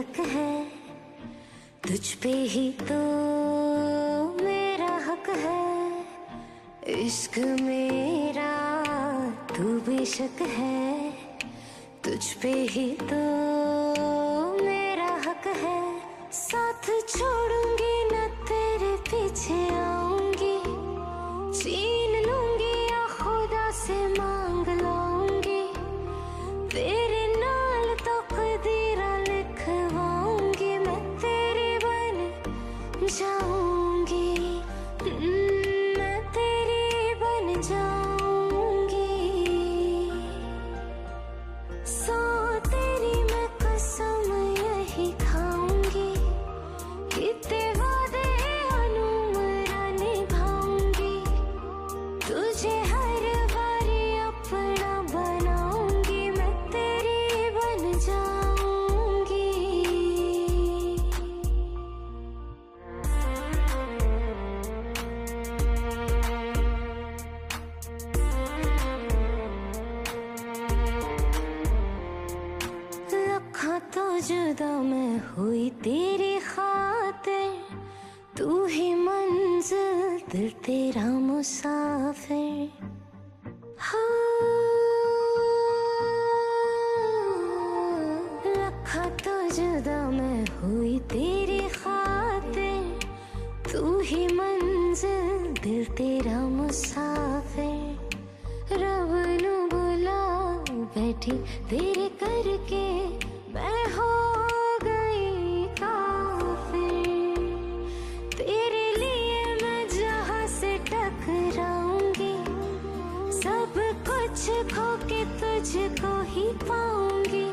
तक है, तुझ पे ही तो मेरा हक है। इश्क मेरा तू बेशक है, तुझ पे ही तो मेरा हक है। साथ छोड़ूंगी न तेरे पीछे आऊंगी, छीन लूंगी या खुदा से मांग लाऊंगी, तेरे नाल तो कदीरा लिखवाऊंगी, मैं तेरी बन जाऊंगी, मैं तेरी बन जाऊंगी। सो तेरी मैं कसम यही खाऊंगी, कितने वादे अनुमरा निभाऊंगी, तुझे हर बारी अपना बनाऊंगी, मैं तेरी बन जाऊंगी। लखा तो जुदा मैं हुई तेरी खातिर, तू ही मंजिल दिल तेरा मुसाफिर। लखा तो जुदा मैं हुई तेरी खातिर, तू ही मंजिल दिल तेरा मुसाफिर। रब नू बुला बैठी तेरे करके मैं हो गई काफिर, तेरे लिए मैं जहां से टकराऊंगी, सब कुछ खो के तुझको ही पाऊंगी,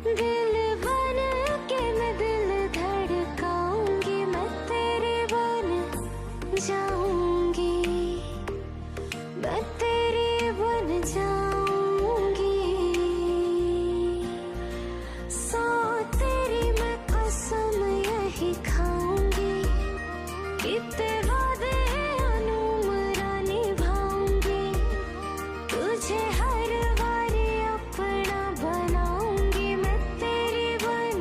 दिल बन के मैं दिल धड़काऊंगी, मैं तेरे बन जाऊंगी, मैं तेरी बन जाऊंगी। सो तेरी मैं कसम यही खाऊंगी, कितने वादे अनुमरा निभाऊंगी, तुझे हर बारी अपना बनाऊंगी, मैं तेरी बन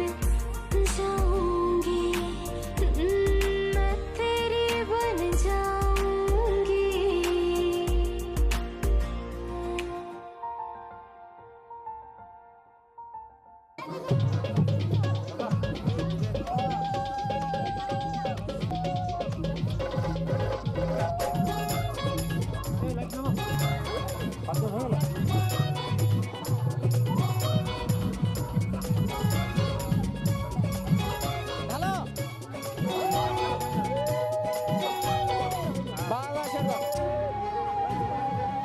जाऊंगी, मैं तेरी बन जाऊंगी।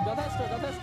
যথেষ্ট যথেষ্ট।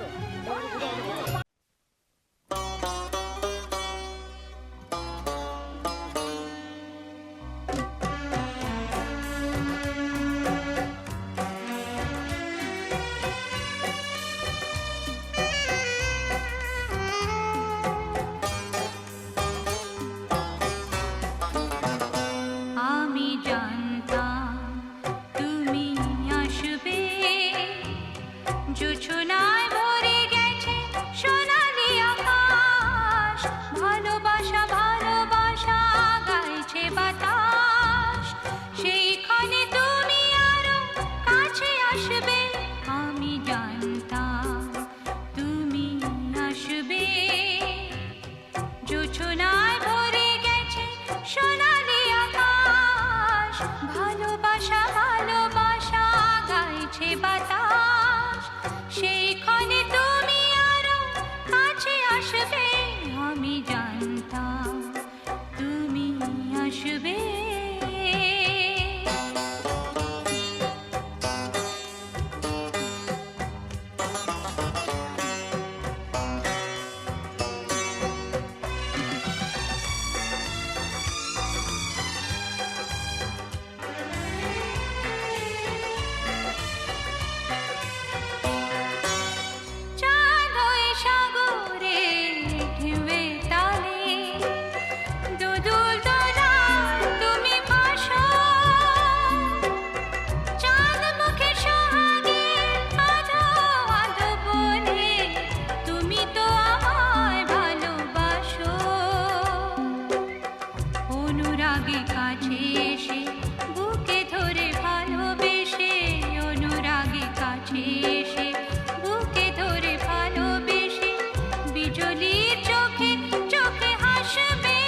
দুজলি চোখে চোখে হাসবে।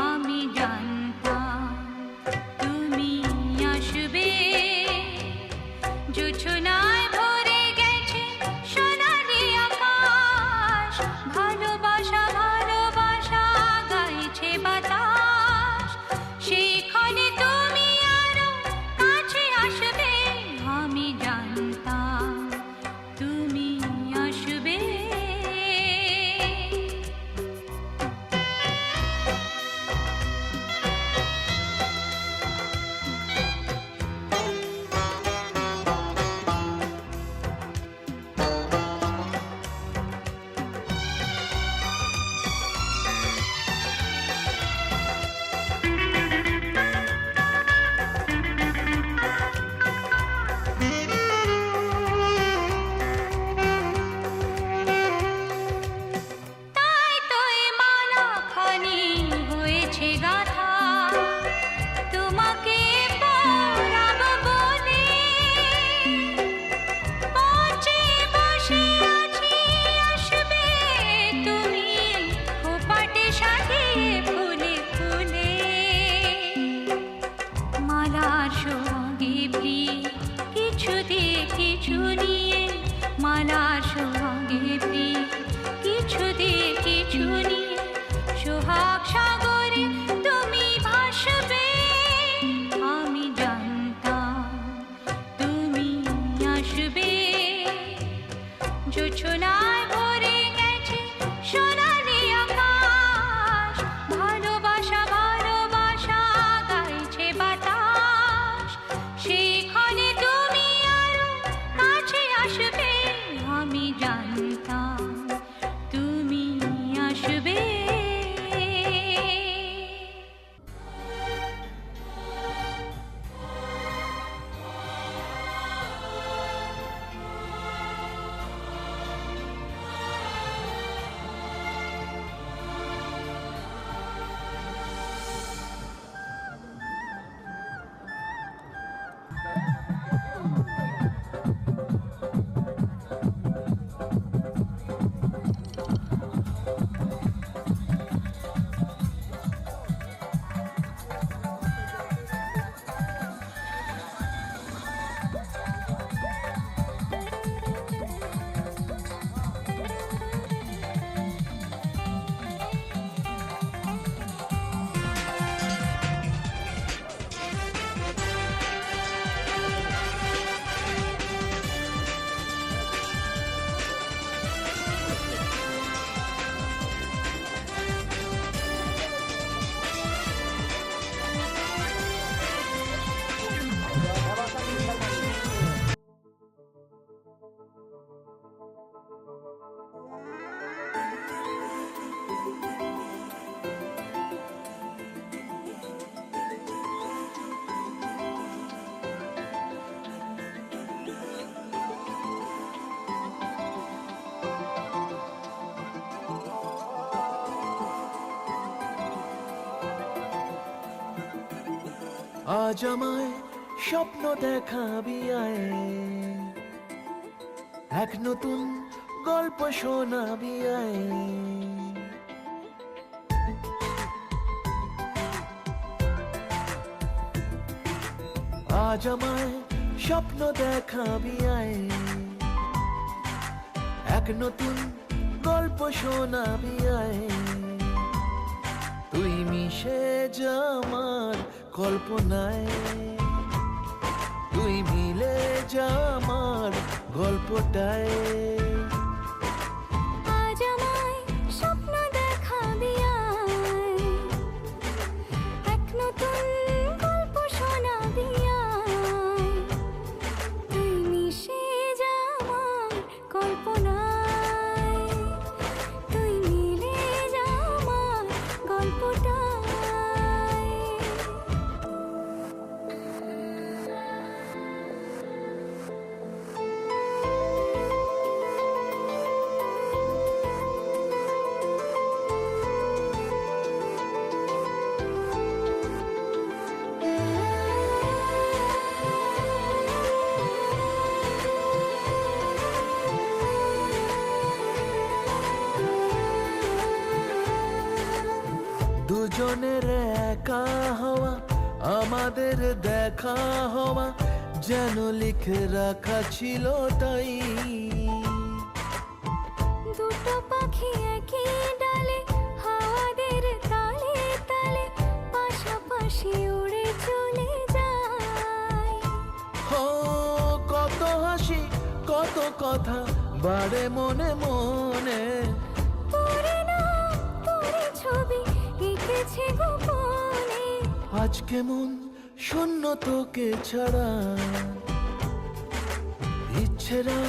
আমি জানতাম তুমি আসবে। জোছনায় ভরে গেছে সোনালি আকাশ, ভালোবাসা ভালোবাসা গাইছে বাতাস। সেখানে তুমি আরো কাছে আসবে। আমি জানতাম তুমি আসবে। তাই তো এ মালাখানি হয়েছে গাথা, তোমাকে পরাবো বলে। মঞ্চে বসে আছি, আসবে তুমি খোঁপাটে সাজিয়ে ফুলে ফুলে। মালার সঙ্গে প্রিয় কিছু দিয়ে কিছু নিয়ে, মালার সঙ্গে প্রিয় কিছু দিয়ে কিছু নিয়ে, সোহাগ সাগরে তুমি ভাসবে। আমি জানতাম তুমি আসবে। জোছনায় ভরে গেছে সোনালি আকাশ, ভালোবাসা ভালোবাসা গাইছে বাতাস। সেখানে তুমি আরো কাছে আসবে। আমি জানতাম তুমি আসবে। আজ আমায় স্বপ্ন দেখাবি আয়, এক নতুন গল্প শোনাবি আয়। আজ আমায় স্বপ্ন দেখাবি আয়, এক নতুন গল্প শোনাবি আয়। তুই মিশে যা আমার কল্পনায়, তুই মিলে যা আমার গল্পটায়। আজ আমায় স্বপ্ন দেখাবি আয়, এক নতুন গল্প শোনাবি আয়। তুই মিশে যা আমার কল্পনায়, তুই মিলে যা আমার গল্পটায়। দুজনের একা হওয়া, আমাদের দেখা হওয়া যেন লিখে রাখা ছিল তাই। দুটো পাখি একই ডালে, হাওয়াদের তালে তালে পাশাপাশি উড়ে চলে যায়। ও কত হাসি কত কথা বাড়ে মনে মনে, তোরে নাম তোরে ছবি এঁকেছে গোপনে। আজ কেমন শূন্য তোকে ছাড়া, ইচ্ছেরা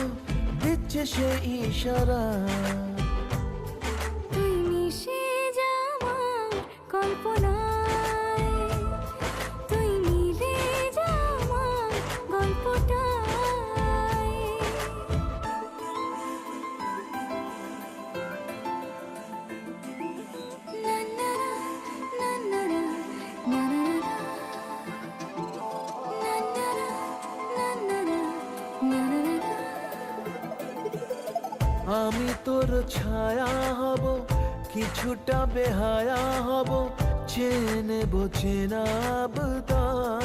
দিচ্ছে সে ইশারা। তুই মিশে যা আমার কল্পনায়, তুই মিলে যা আমার গল্পটায়। না না না না না না না না না। আমি তোর ছায়া হব, কিছুটা বেহায়া হব, চেনে নেব চেনাবদার।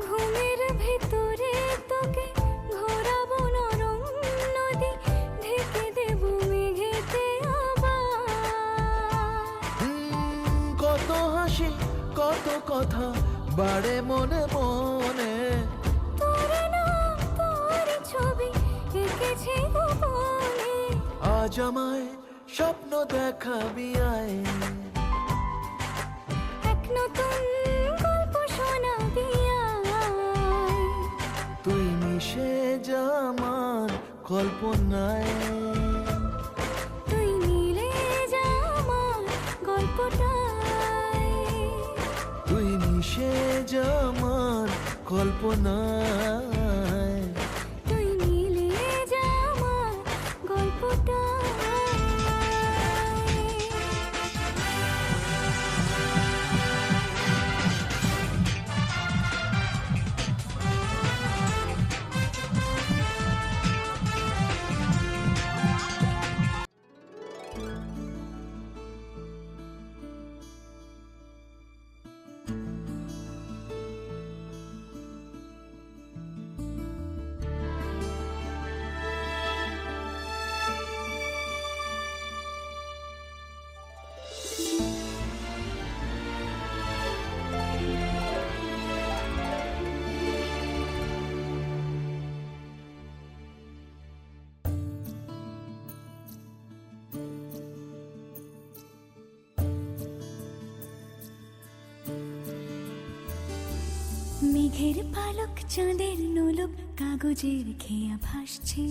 ঘুমের ভেতরে তোকে ঘোরাবো নরম নদী, ঢেকে দেব মেঘেতে আবার। কত হাসি কত কথা বাড়ে মনে মনে, তোরে নাম তোরে ছবি এঁকেছে গোপনে। আজ আমায় স্বপ্ন দেখাবি আয়, এক নতুন গল্প শোনাবি আয়। তুই মিশে যা আমার কল্পনায়, তুই মিলে যা আমার গল্পটায়। তুই মিশে যা আমার কল্পনায়। তুই মিলে যা আমার গল্পটায়। মেঘের পালক চাঁদের নোলক কাগজের খেয়া ভাসছে।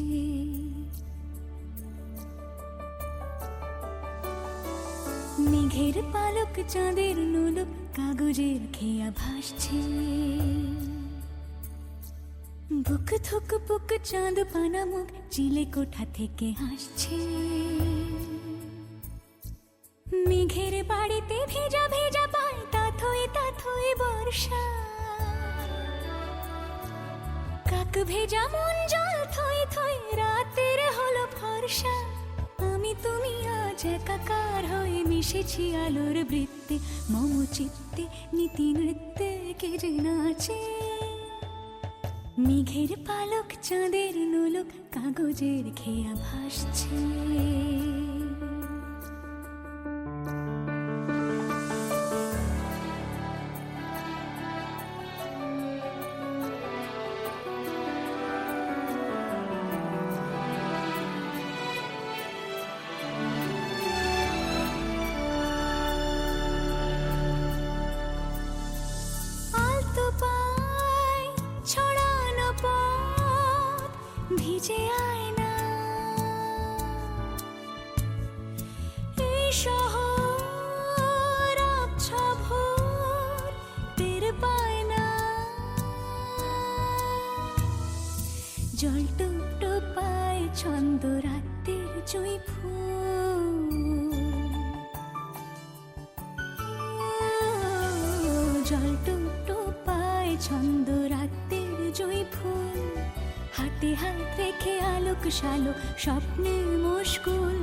মেঘের পালক চাঁদের নোলক কাগজের খেয়া ভাসছে। বুক থুক বুক চাঁদ পানা মুখ চিলে কোঠা থেকে হাসছে। মেঘের বাড়িতে ভেজা ভেজা পায় তাথই বর্ষা। কাক ভেজা মন জল থই থই রাতের হলো ফর্সা। আমি তুমি আজ একাকার হয়ে মিশেছি আলোর বৃত্তে, মম চিত্তে নীতি নৃত্যে কে যে নাচে। মেঘের পালক চাঁদের নোলক কাগজের খেয়া ভাসছে। ভিজে আয়না এই শহর আবছা ভোর টের পায় না। জল টুপ টোপায় ছন্দ রাতের জুঁই ফুল। জল টুপ টোপায় ছন্দ রাতের জুঁই ফুল। হাতে হাত রেখে আলোক শালো স্বপ্নের মুশকুল।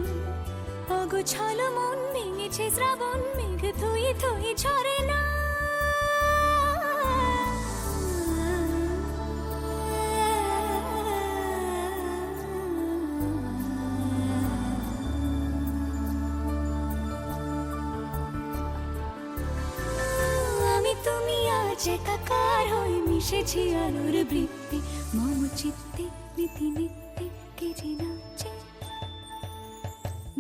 অগোছালো মন ভেঙেছে শ্রাবণ মেঘ থুই থুই ঝরে না। আমি তুমি আজ একাকার হয়ে মিশেছি আলোর বৃত্তি মম চিত্তে নীতি নিত্যে কে যে নাচে।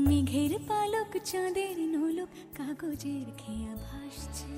মেঘের পালক চাঁদের নোলক কাগজের খেয়া ভাসছে।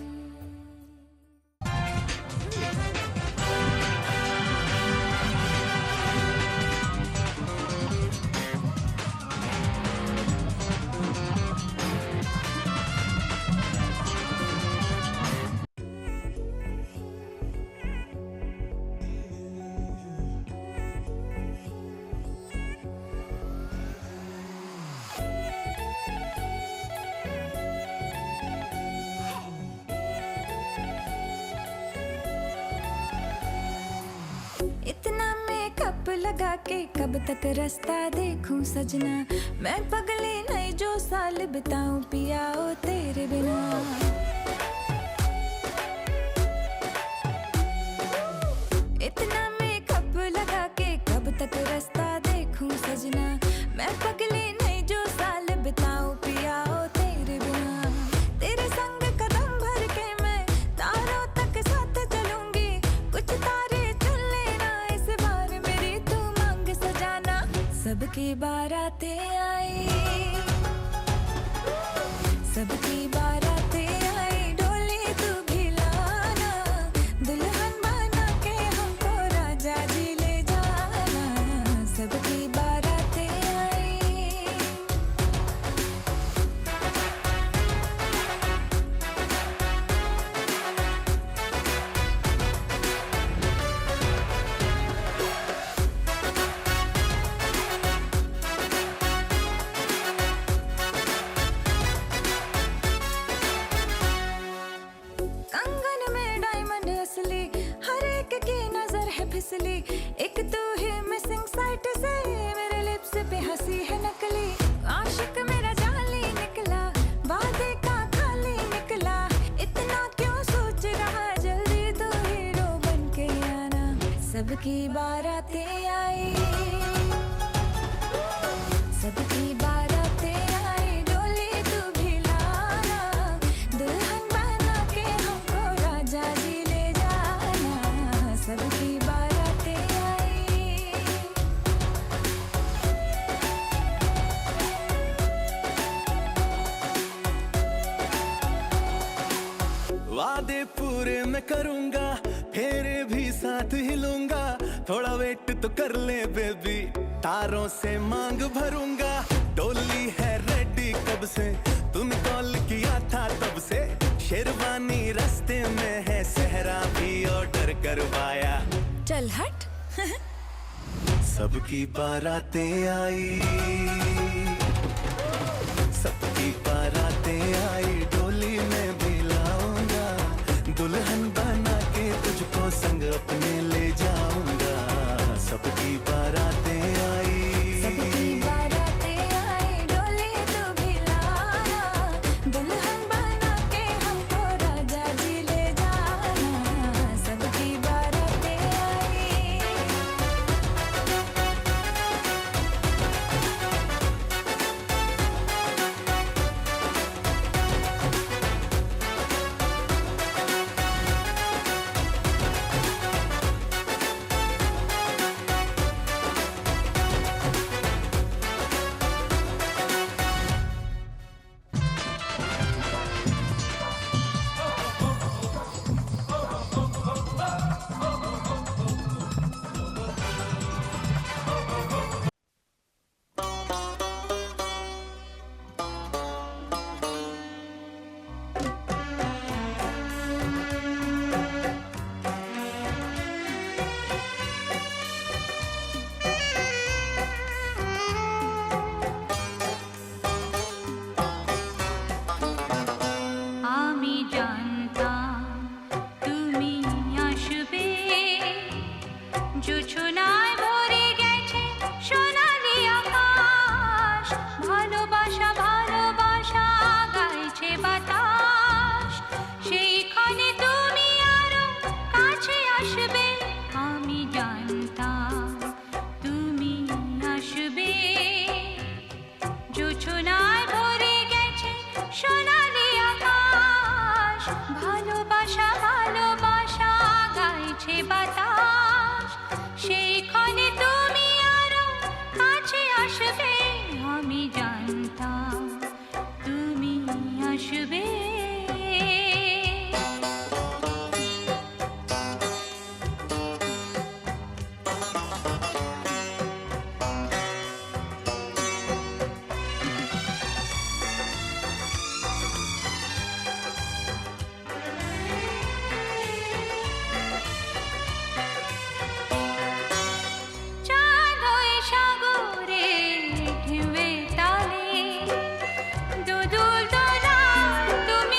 इतना मेकअप लगा के कब तक रास्ता देखूं सजना, मैं पगली नहीं जो साल बिताऊं पिया ओ तेरे बिना। इतना मेकअप लगा के कब तक रास्ता देखूं सजना, मैं पगली नहीं जो साल बिताऊं पिया ओ तेरे बिना। तेरे संग कदम भर के मैं तारों तक साथ चलूंगी, कुछ तारे चुन लेना इस बार मेरी तू मांग सजाना। सबकी बारातें आई, सबकी बारातें आई, डोली तू भी लाना, दुल्हन बना के हमको राजा जी ले जाना। सबकी बारातें आई। कंगन में डायमंड असली, हर एक की नजर है फिसली, एक तू ही मिसिंग साइट से मेरे लिप्स पे हंसी है नकली। आशिक मेरा जाली निकला, वादे का खाली निकला, इतना क्यों सोच रहा, जल्दी तू हीरो बन के आना। सबकी बारातें आई, सबकी बारातें आई, डोली तू भी लाना, दुल्हन बना के हमको राजा जी ले जाना। सबकी बारातें आई। वादे पूरे मैं करूंगा, फेरे भी साथ हिलूंगा, थोड़ा वेट तो कर ले बेबी, तारों से मांग भरूंगा। डोली है रेडी कब से, तूने कॉल किया था तब से, शेरवानी रास्ते में है, सहरा भी ऑर्डर करवाया। चल हट। सबकी बारातें आई, सबकी बारातें आई, डोली में भी लाऊंगा, दुल्हन बना के तुझको संग अपने ले जाऊंगा। सबकी बारातें आई, सबकी बारातें आई, डोली तू भी लाना, दुल्हन बना के हमको राजा जी ले जाना। सबकी बारातें आई। জোছনায় ভরে গেছে সোনালি আকাশ, ভালোবাসা জোছনায় ভরে গেছে সোনালি আকাশ, ভালোবাসা ভালোবাসা গাইছে বাতাস, সেইখানে তুমি আরো কাছে আসবে, আমি জানতাম তুমি আসবে। চাঁদ হয়ে সাগরে ঢেউয়ে তালে, দোদুল দোলায় তুমি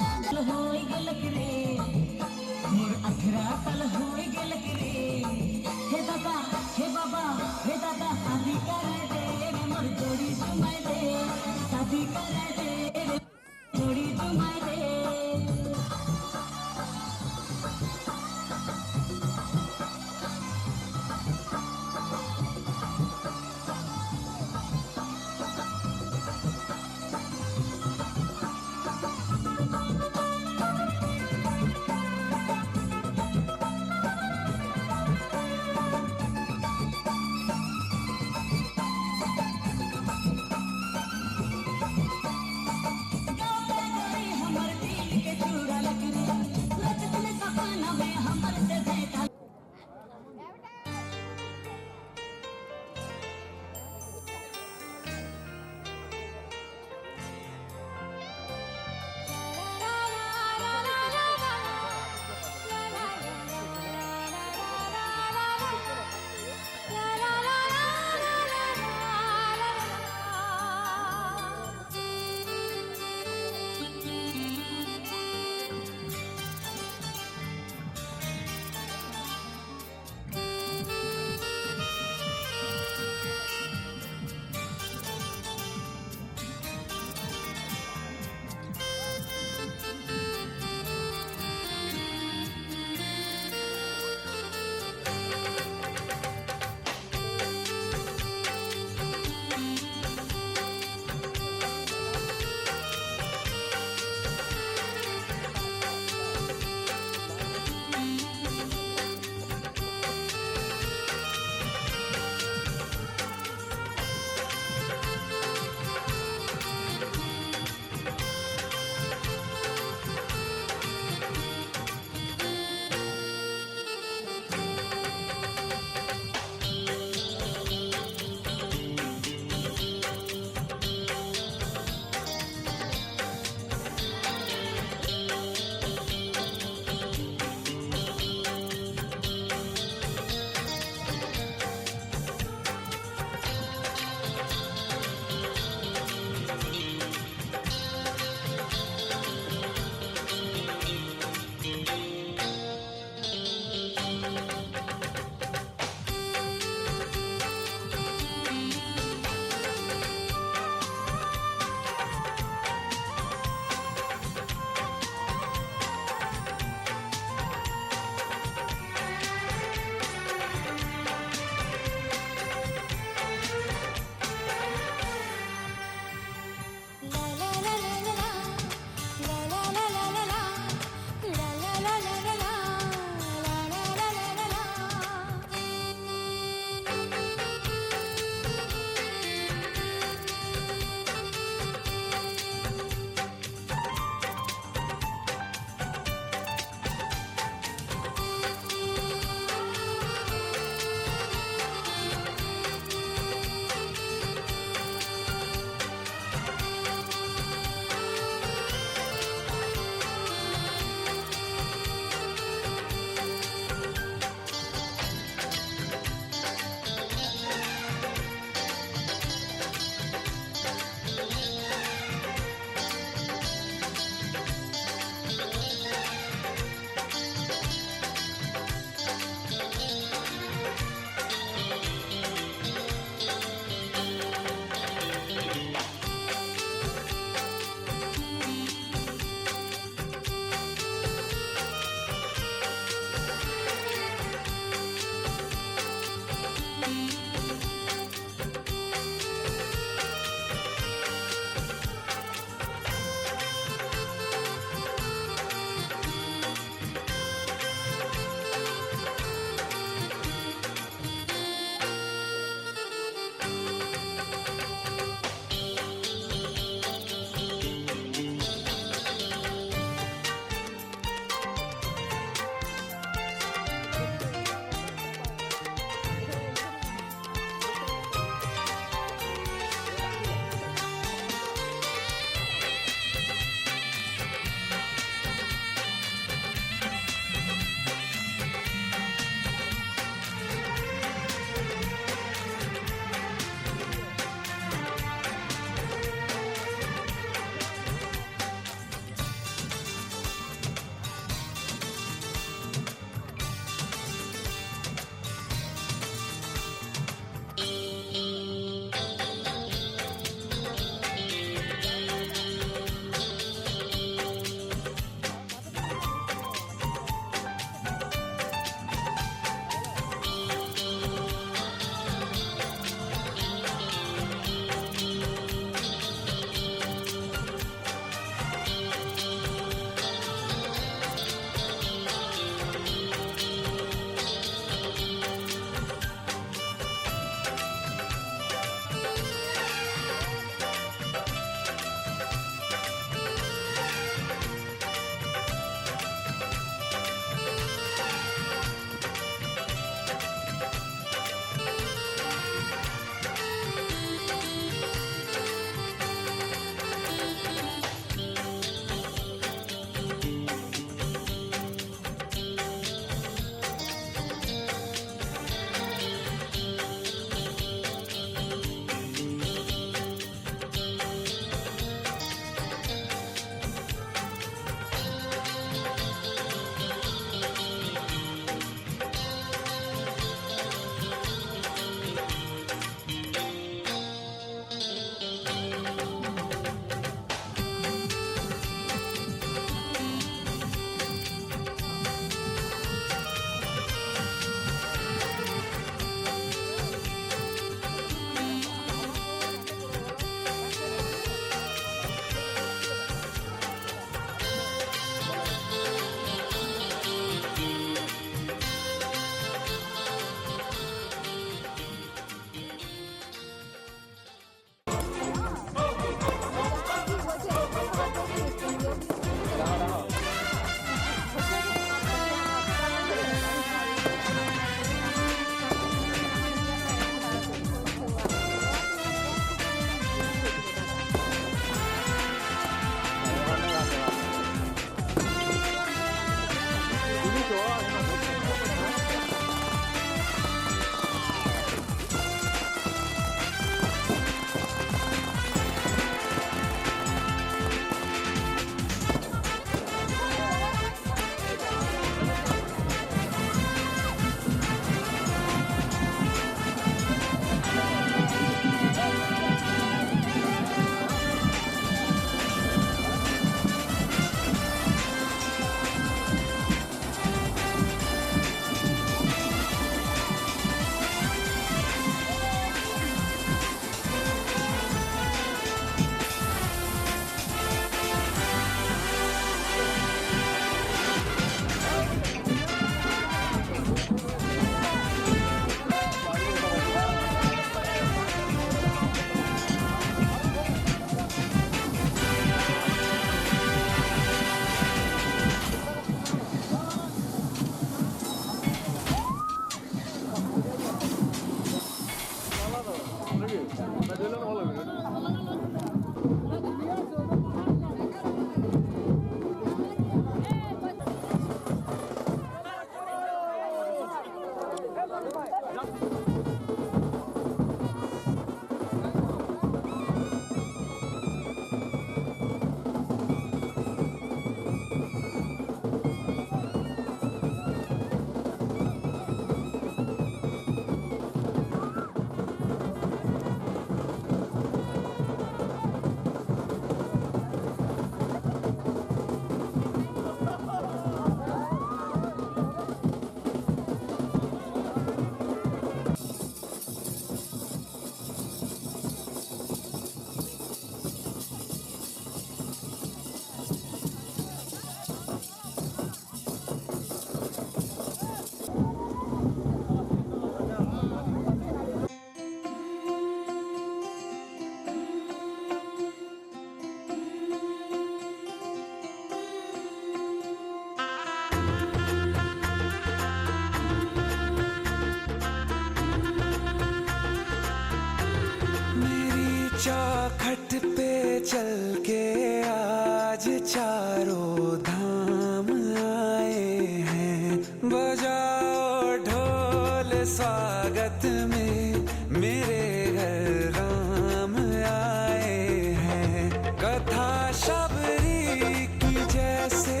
चौखट पे चल के आज चारों धाम आए हैं। बजाओ ढोल स्वागत में मेरे घर राम आए हैं। कथा शबरी की जैसे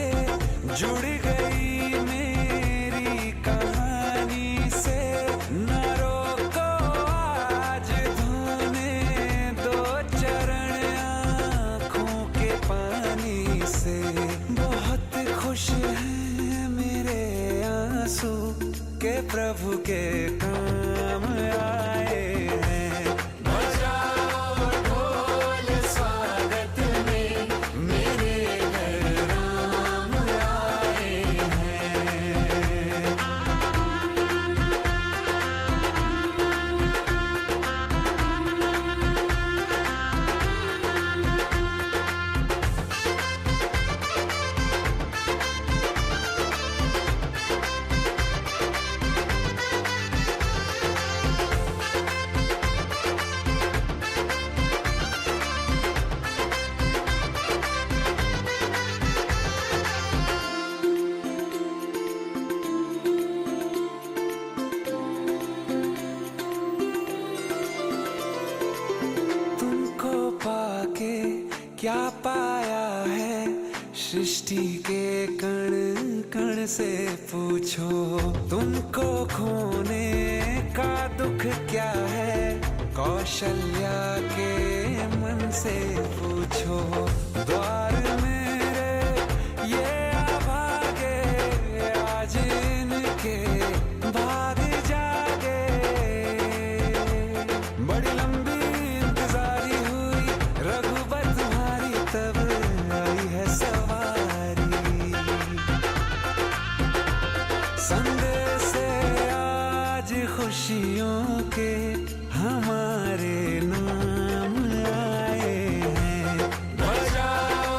जुड़ गई मेरी कहानी से। न रोको आज धोने दो चरण आँखों के पानी से। बहुत खुश हैं मेरे आंसू के प्रभु के काम आए हैं। बजाओ ढोल स्वागत में मेरे घर राम आए हैं। तुमको पाके क्या पाया है सृष्टि के कण कण से पूछो। तुमको खोने का दुख क्या है कौशल्या के मन से पूछो। द्वार मेरे ये अभागे आज इनके भाग जागे। बड़ी लंबी इंतजारी हुई रघुबर तुम्हारी तब आई है सवारी। संदेश से आज खुशियों के हमारे नाम आए हैं। बजाओ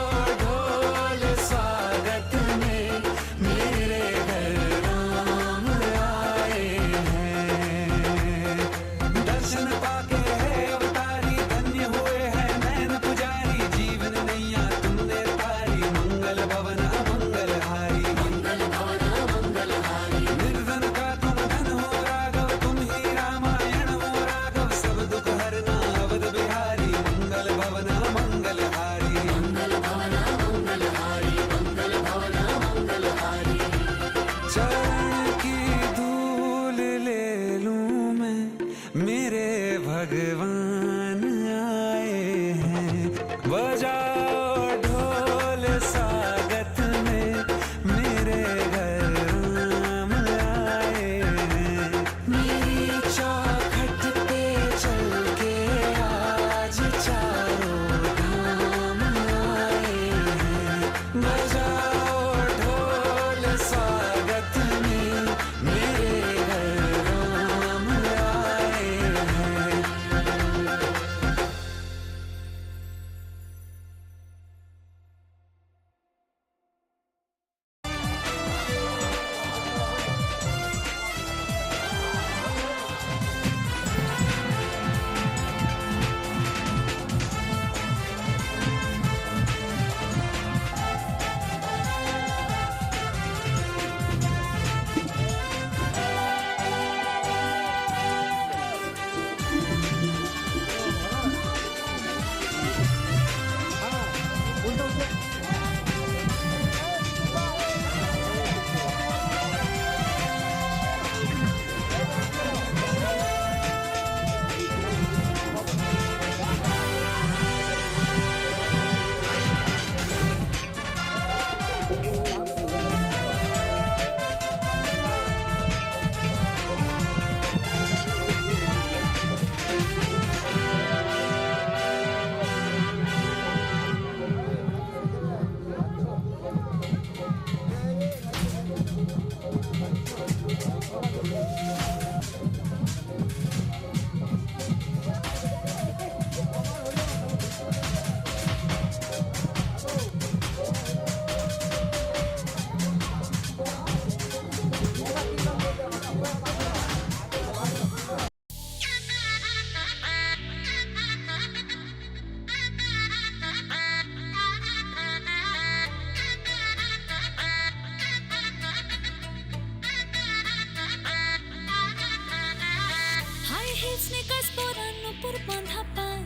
কাপড় বাঁধা পায়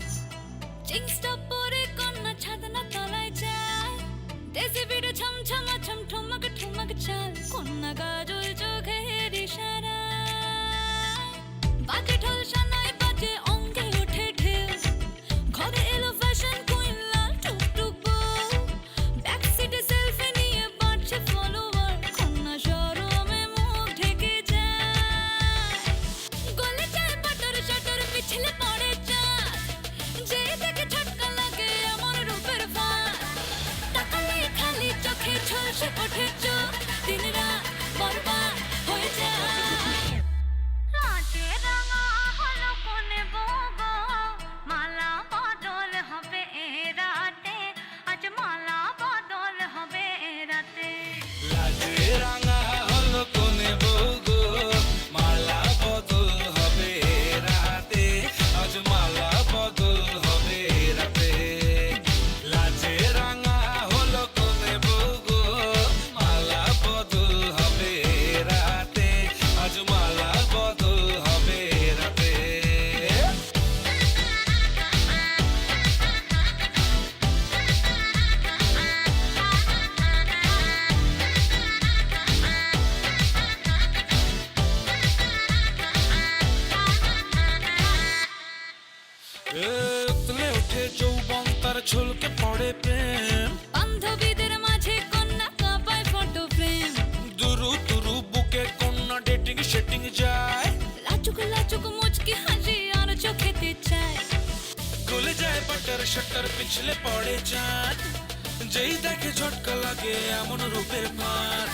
জিন্সটা পরে কন্যা ছাদনা তলায় যায় দেশে বিড়ে ছমছমা ছমঠমক ঠমক চাল কন্যা গাজল চোখের ইশারা বাজে ঢোল সানাই বাজে অঙ্গে ওঠে ঢেউ ঘরে এলো ফ্যাশন কুইন লাল টুকটুক বউ ব্যাক সিটে সেলফি নিয়ে বাড়ছে ফলোয়ার কন্যা শরমে মুখ ঢেকে যায় গলে যায় বাটার শাটার পিছলে পড়ে চাঁদ যে দেখে ঝটকা লাগে আমার রূপের ফাঁদ তাকালে খালি চোখে ঝলসে ওঠে চোখ দিন রাত বরবাদ হয়ে যায় লাজে রাঙা হলো কোনে বগো মালা বদল হবে এ রাতে আজ মালা বদল হবে এ রাতে লাজে রাঙা হলো কোনে বউগো মালা বদল হবে রাতে আজ মালা বদল হবে রাতে লাজে রাঙা হলো কোনে বউগো মালা বদল হবে রাতে আজ মালা বদল হবে রাতে উতলে ওঠে যৌবন তার ঝলকে পড়ে প্রেম বান্ধবীদের মাঝে কন্যা কাঁপায় ফটো ফ্রেম দুরু দুরু বুকে কন্যা ডেটিং সেটিং যায় লাচুক লাচুক মুচকি হাসি আর চোখেতে চায় গলে যায় বাটার শাটার পিছলে পড়ে চাঁদ যেই দেখে ঝটকা লাগে এমন রূপের ফাঁদ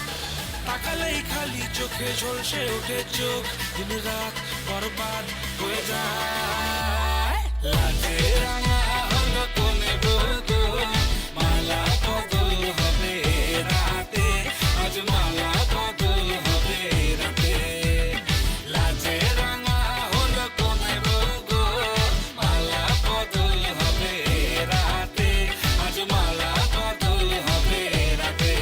তাকালেই খালি চোখে ঝলসে ওঠে চোখ দিন রাত বরবাদ হয়ে যায় লাজে রাঙা হলো কোনে বউগো মালা বদল হবে রাতে আজ মালা বদল হবে রাতে লাজে রাঙা হলো কোনে বউগো মালা বদল হবে রাতে আজ মালা বদল হবে রাতে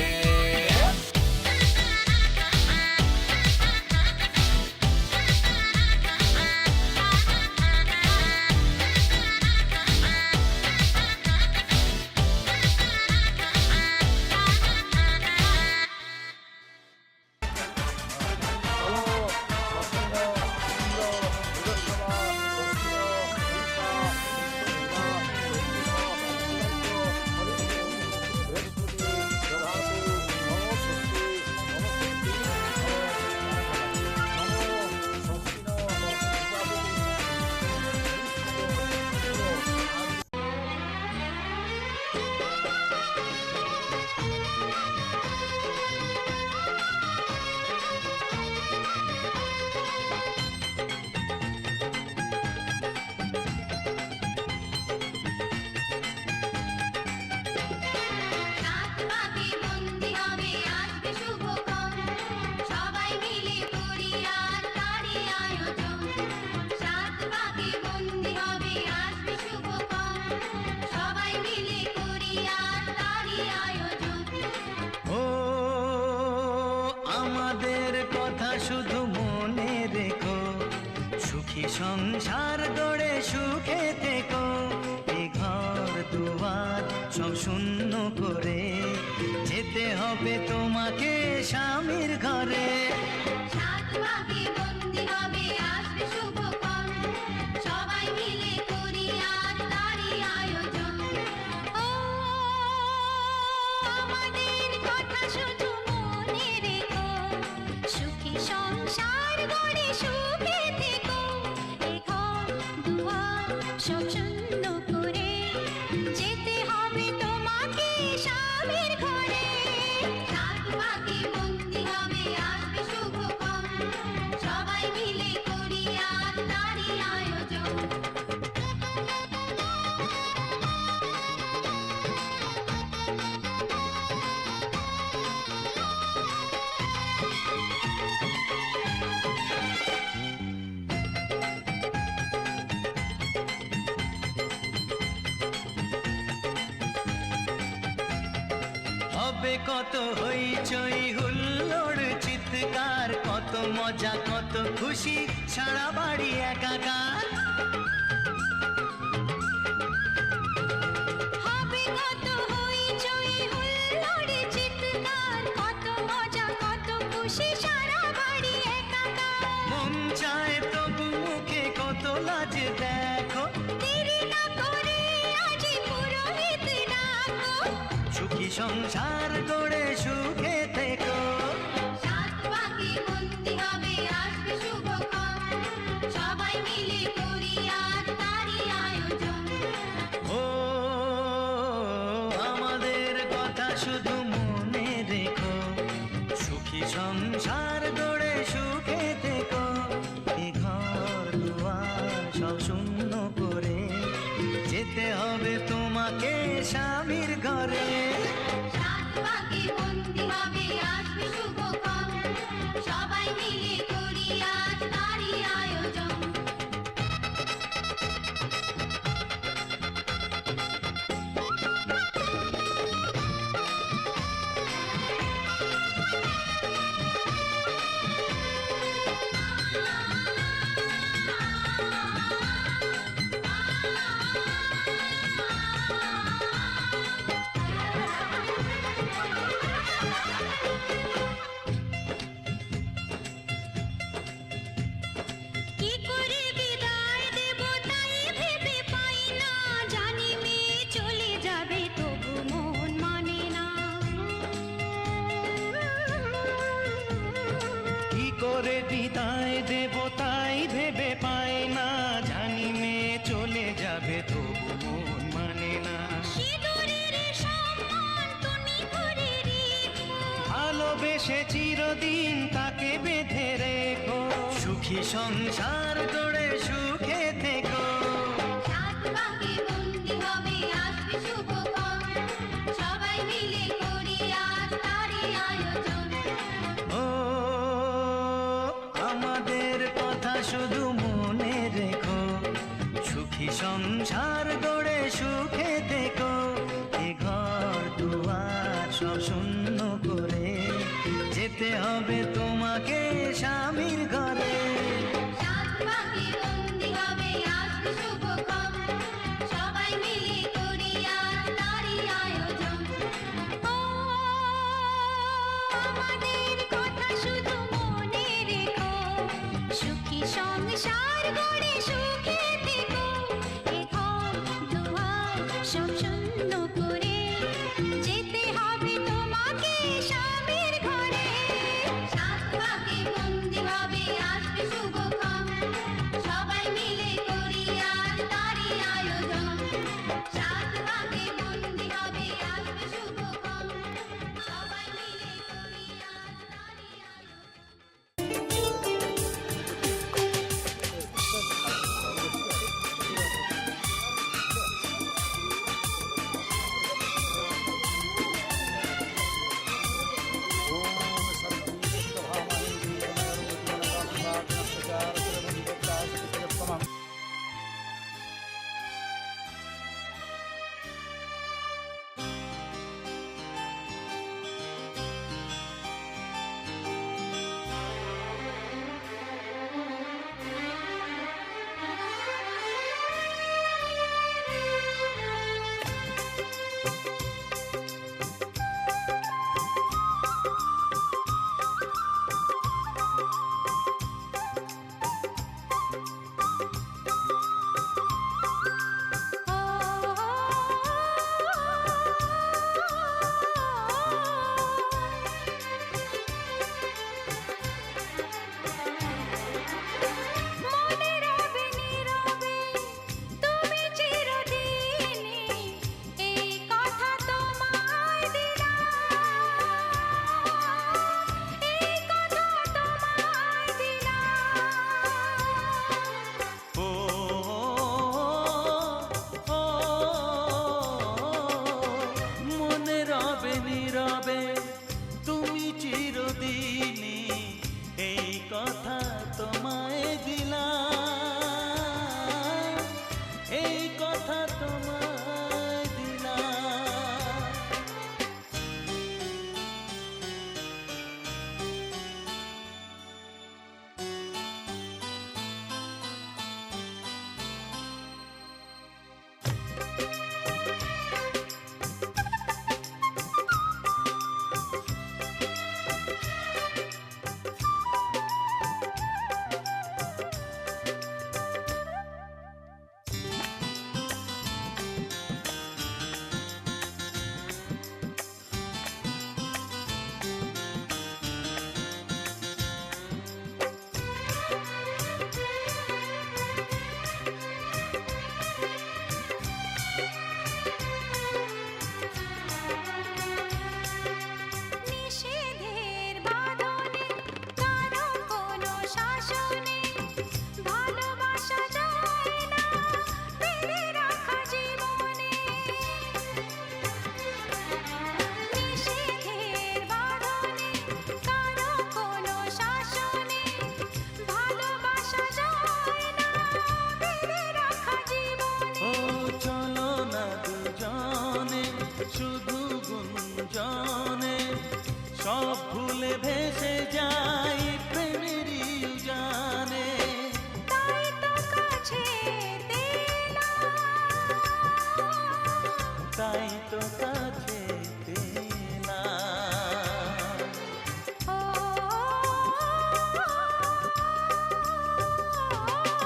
রাত বাকি বন্দি হবে আজকে শুভক্ষণ সবাই মিলে করি আর তারই আয়োজন রাত বাকি বন্দি হবে আজকে শুভক্ষণ সবাই মিলে করি আর তারই আয়োজন ও আমাদের কথা শুধু মনে রেখো সুখী সংসার গড়ে সুখে থেকো এ ঘর দুয়ার সব শূন্য করে যেতে হবে তোমাকে স্বামীর ঘরে রাত বাকি বন্দি হবে আসবে শুভক্ষণ সবাই মিলে করি আর তারই আয়োজন ও আমাদের কথা শুধু মনে রেখো সুখী সংসার গড়ে সুখে থেকো এ ঘর দুয়ার সব শূন্য করে যেতে হবে তোমাকে স্বামীর ঘরে রাত বাকি বন্দি হবে আসবে শুভক্ষণ সবাই মিলে করি আর তারই আয়োজন হবে কত হইচই হুল্লোড় চিৎকার কত মজা কত খুশি সারা বাড়ি একাকার সংসার গড়ে সুখে থেকো। সাত পাকে বন্দি হবে আসবে শুভক্ষণ, সবাই মিলে করি আজ তারই আয়োজন। ও আমাদের কথা শুধু মনে রেখো, সুখী সংসার গড়ে সুখে থেকো। এ ঘর দুয়ার সব শূন্য করে যেতে হবে তোমাকে স্বামীর ঘরে। সাত পাকে বন্দি হবে আসবে শুভক্ষণ, সবাই মিলে করি আজ তারই আয়োজন। কি করে বিদায় দেব তাই ভেবে পাই না, জানি মেয়ে চলে যাবে তবু মন মানে না। কি করে বিদায় দেব তাই ভেবে পায় না, জানি মেয়ে চলে যাবে তবু মন মানে না। সিঁদুরের সম্মান তুমি করে রেখো, ভালোবেসে চিরদিন তাকে বেঁধে রেখো, সুখী সংসার গড়ে সুখে থেকো। সাত পাকে বন্দি হবে আসবে শুভক্ষণ, সবাই মিলে করি আজ তারই আয়োজন। ও আমাদের কথা শুধু মনে রেখো, সুখী সংসার গড়ে সুখে থেকো। এ ঘর দুয়ার সব শূন্য করে যেতে হবে তোমাকে স্বামীর ঘরে। সাত পাকে বন্দি হবে আসবে শুভক্ষণ, সবাই মিলে করি আজ তারই আয়োজন। ও আমাদের কথা শুধু মনে রেখো, সুখী সংসার গড়ে সুখে থেকো। এ ঘর দুয়ার সব শূন্য করে যেতে হবে তোমাকে স্বামীর ঘরে। সাত পাকে বন্দি হবে আসবে শুভক্ষণ, সবাই মিলে করি আজ তারই আয়োজন। সাত পাকে বন্দি হবে আসবে শুভক্ষণ, সবাই মিলে করি আজ তারই আয়োজন। ভেসে যাই প্রেমেরই উজানে। তাই তো কাছে তাই তো কাছে পেলাম।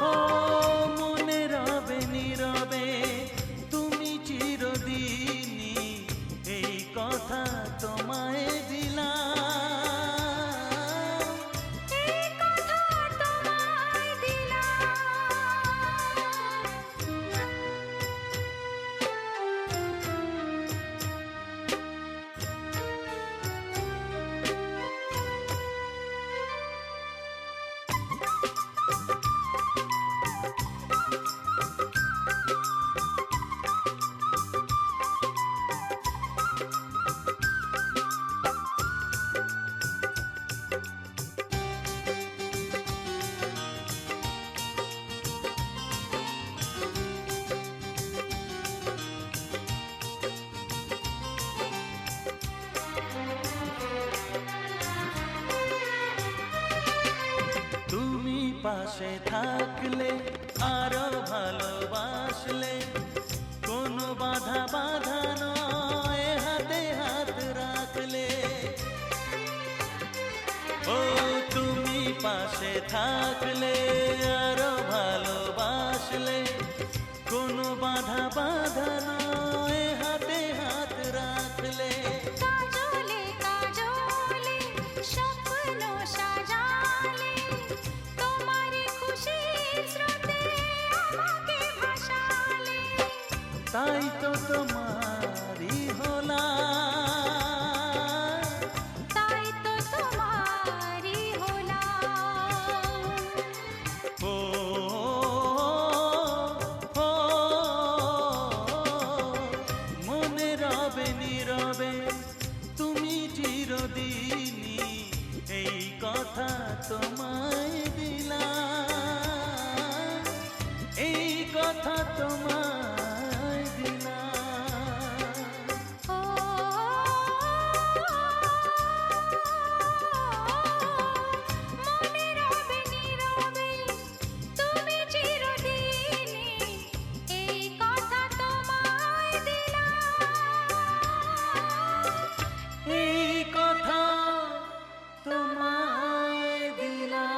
ও মনে রবে নীরবে তুমি চিরদিনই, এই কথা তোমায় দিলাম। এই কথা তোমায় দিলাম। তুমি পাশে থাকলে আরো ভালোবাসলে, কোনো বাধা বাধা নয় হাতে হাত রাখলে। ও তুমি পাশে থাকলে আরো ভালোবাসলে, কোনো বাধা বাধা নয় হাতে হাত রাখলে। কাজলে কাজলে স্বপ্ন সাজালে, তোমার খুশির স্রোতে আমাকে ভাসালে। তাই তো তোমারই হলাম। তাই তো তোমারই হলাম। ও মনে রবে নীরবে তুমি চিরদিনই, এই কথা তোমায় দিলাম। এই কথা তোমায় দিলাম। ও মনে রবে নীরবে তুমি চিরদিনই, এই কথা তোমায় দিলাম। এই কথা তোমায় দিলাম।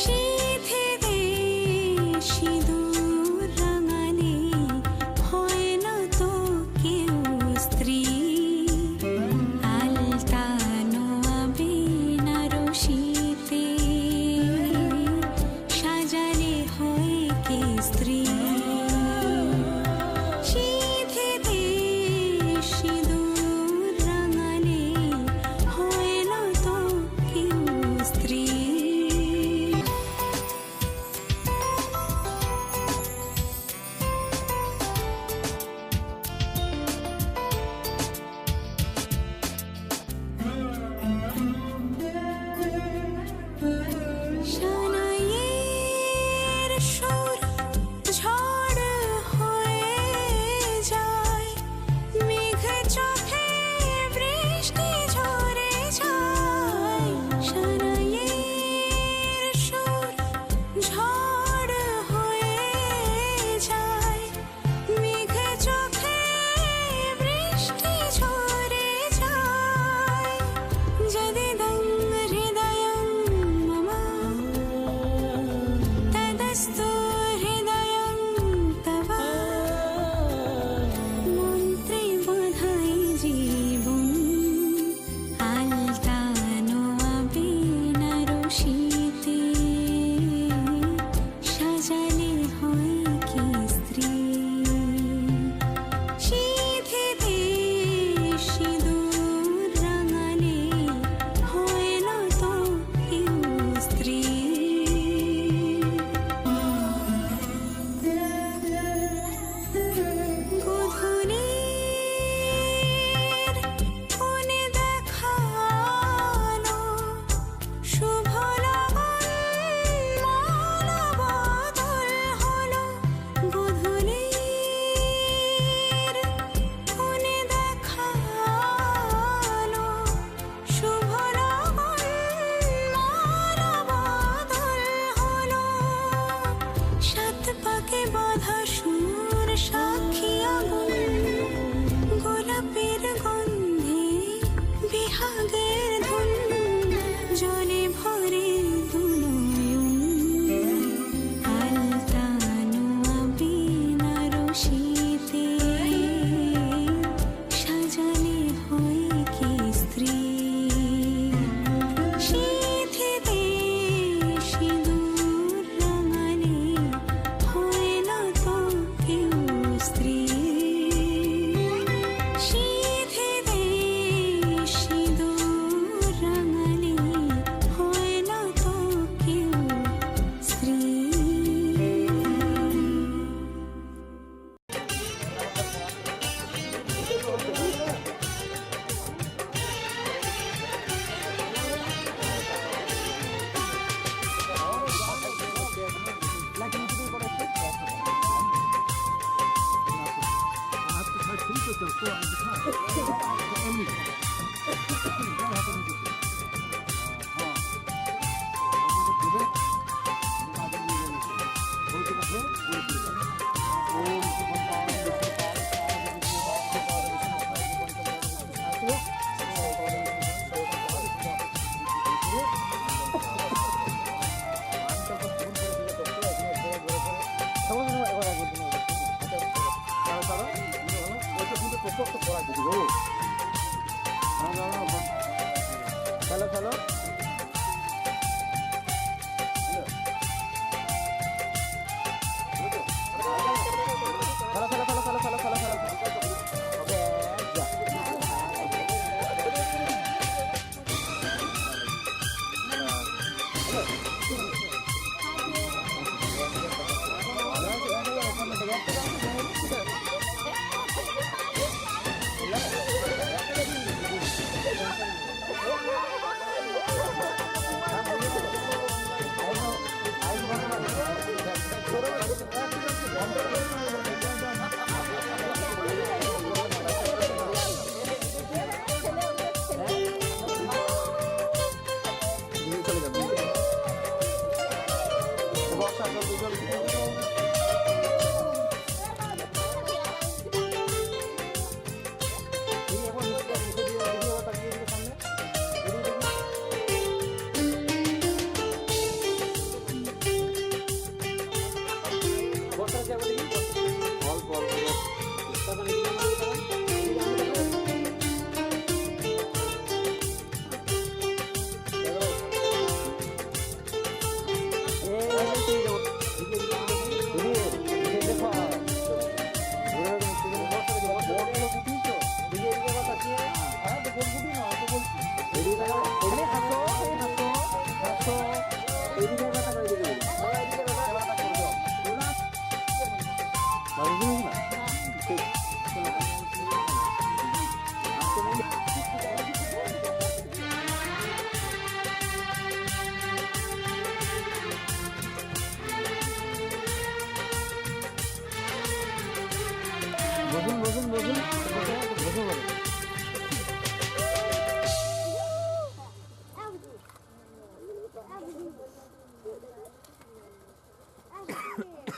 সিধে দে সিঁদুর রাঙালে হয় না তোর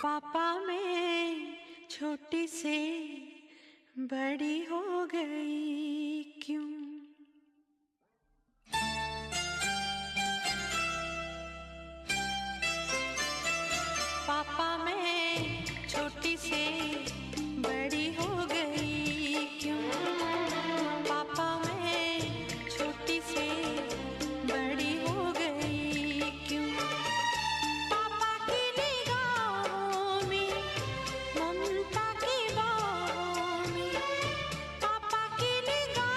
पापा मैं छोटी से बड़ी हो गई क्यों? पापा मैं छोटी से बड़ी हो गई क्यों? पापा मैं छोटी से बड़ी हो गई क्यों? पापा की निगाहों में ममता की बाहों में, पापा की निगाहों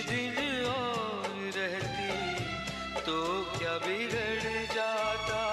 दिन और रहती तो क्या बिगड़ जाता।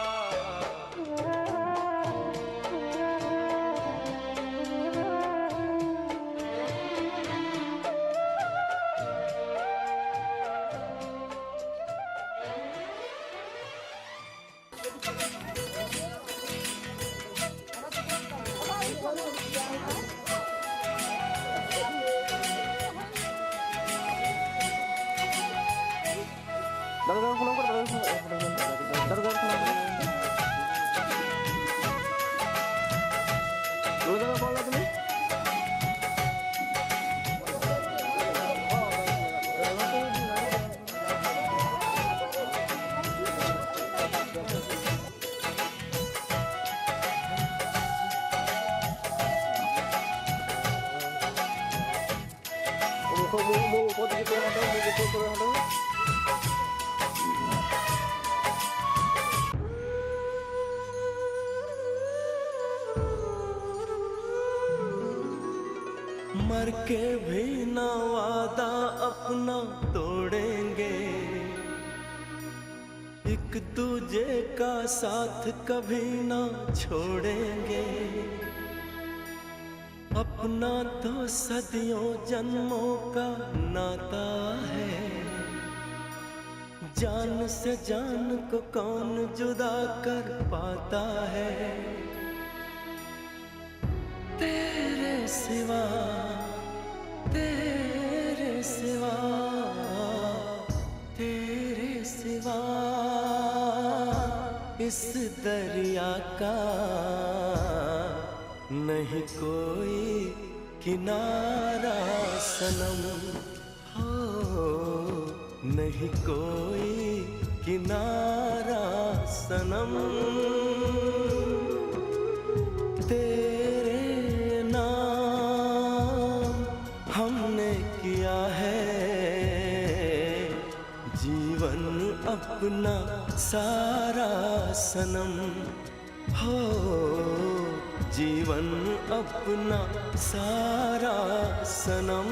मर के भी ना वादा अपना तोड़ेंगे, एक दूजे का साथ कभी ना छोड़ेंगे। अपना तो सदियों जन्मों का नाता है, जान से जान को कौन जुदा कर पाता है। तेरे सिवा, तेरे सिवा, तेरे सिवा इस दरिया का नहीं कोई किनारा सनम। हो नहीं कोई किनारा सनम। तेरे नाम हमने किया है जीवन अपना सारा सनम। हो जीवन अपना सारा सनम।